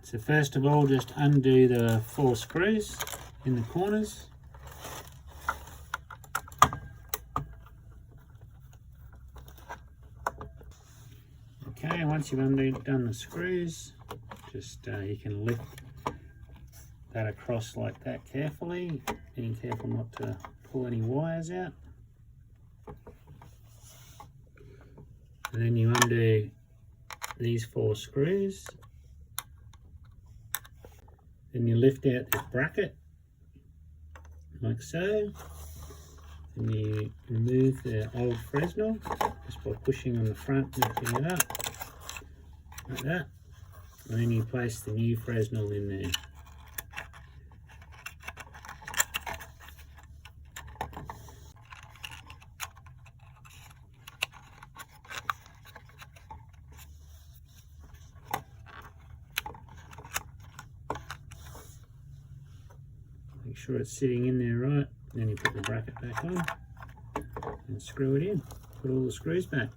So first of all, just undo the 4 screws in the corners. Okay, once you've done the screws, just you can lift that across like that carefully, being careful not to pull any wires out. And then you undo these 4 screws. Then you lift out this bracket like so. And you remove the old Fresnel just by pushing on the front, lifting it up like that. And then you place the new Fresnel in there. Make sure it's sitting in there right, then you put the bracket back on and screw it in. Put all the screws back.